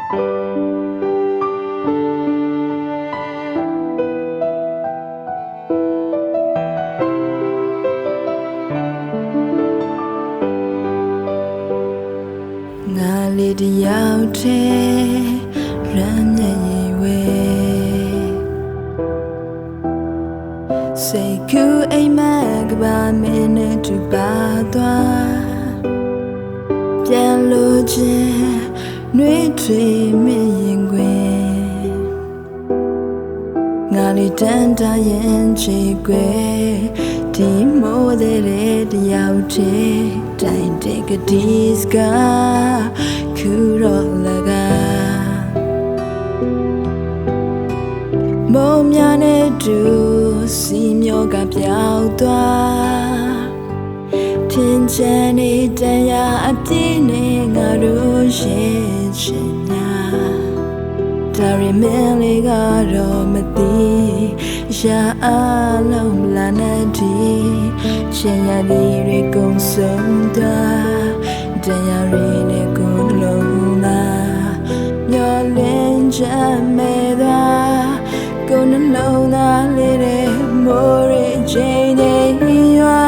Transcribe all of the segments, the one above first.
လေးတယောက်တည်းရမ်းမြည်ရည်ဝဲစိတ်ကူးအိမ်မက်ကပါမင်းနဲ့တူပါသွားပြန်လို့ချင်းနှွေးထွေမြည်ရင်ခွေငါလေးတန်တရင်ချေခွေဒီမိုးတဲ့တယောက်တည်းတိုင်တဲ့ကဒီစကားခုတော့လကမောင်များနဲ့တူစီမျိုးကပြောင်းသွားထင်ချင်နေတဲ့ရအပြည့်နဲ့ငါတို့ရှိချင်ညာဒါရီမင်းလေးကတော့မသိရာအလုံးလာနေဒီချင်ရသည်တွေကုန်ဆုံးသွားတရားရီနဲ့ကိုယ်လုံးလာညောလင်းချမဲ့သွားကိုယ်နှလုံးသားလေးတွေမိုးရိတ်ချိန်တွေရွာ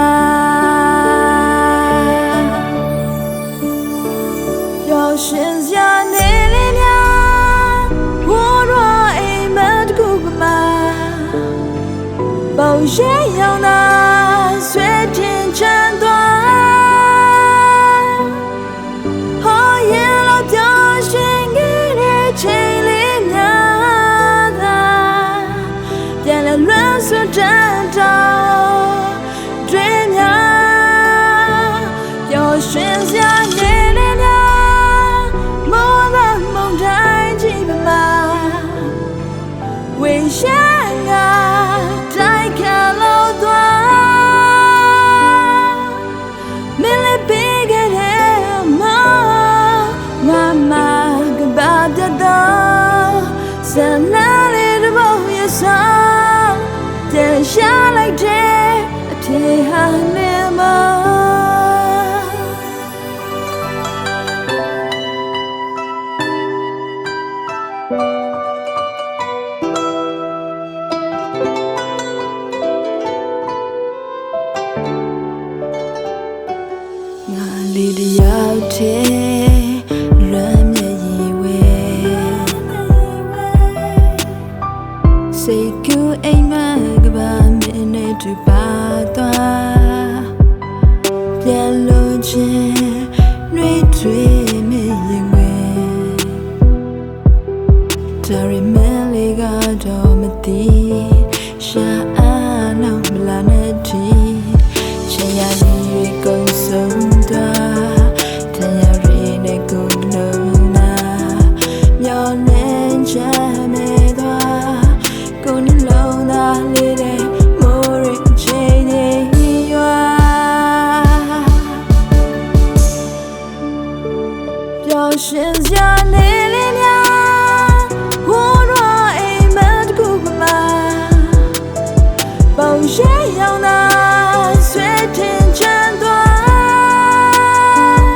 ရောက်ရှင်စရာနေလေးများဝေါ်ရအိမ်မက်တကူပမာပေါရဲရောင်သာဆွဲတင်ချမ်းသွားဟောရင်လို့ပြောရှင်ခဲ့တဲ့ချိန်လေးများသာပြန်လည်လွမ်းဆွတန်းတော့တွင်များပျော်ရွှင်စရာနေလေးများမောသာမုန်တိုင်းကြီးပမာဝေရှမ်းကတိုက်ခါလို့သွားမင်းလေးပေးခဲ့တဲ့မမကဘာပြတော့စနာလေးတဘောရစားပြန်ရှာလိုက်တဲ့အထင်ဟာနေမလေးတယောက်တည်းရမ်းမြည်ရည်ဝဲစိတ်ကူးအိမ်မက်ကပါမင်းနဲ့တူပါသွားပြန်လို့ချင်းနှွေးထွေးမြည်ရင်ဝဲဒါရီမင်းလေးကတော့မသိရှာအလုံးမလာနဲ့ဒီချင်ရည်တွေကုန်ဆုံးရှင်စရာနေလေးများဝေါ်ရအိမ်မက်တကူပမာပေါရဲရောင်သာဆွဲတင်ချမ်းသွား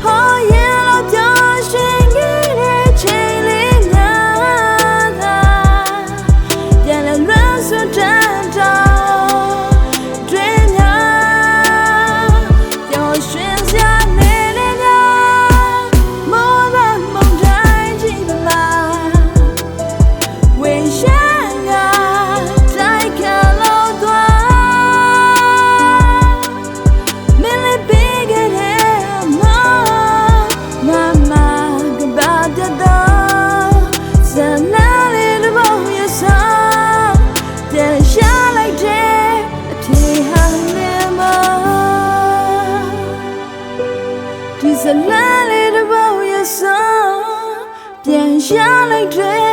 ဟောရင်လို့ပြောရှင်ခဲ့တဲ့ချိန်လေးများသာပြန်လည်လွမ်းဆွတန်းတော့တွင်များပျော်ရွှင်စရာနေဒီဇလန်လေးတဘောရဆောင်ပြန်ရှာလိုက်တဲ့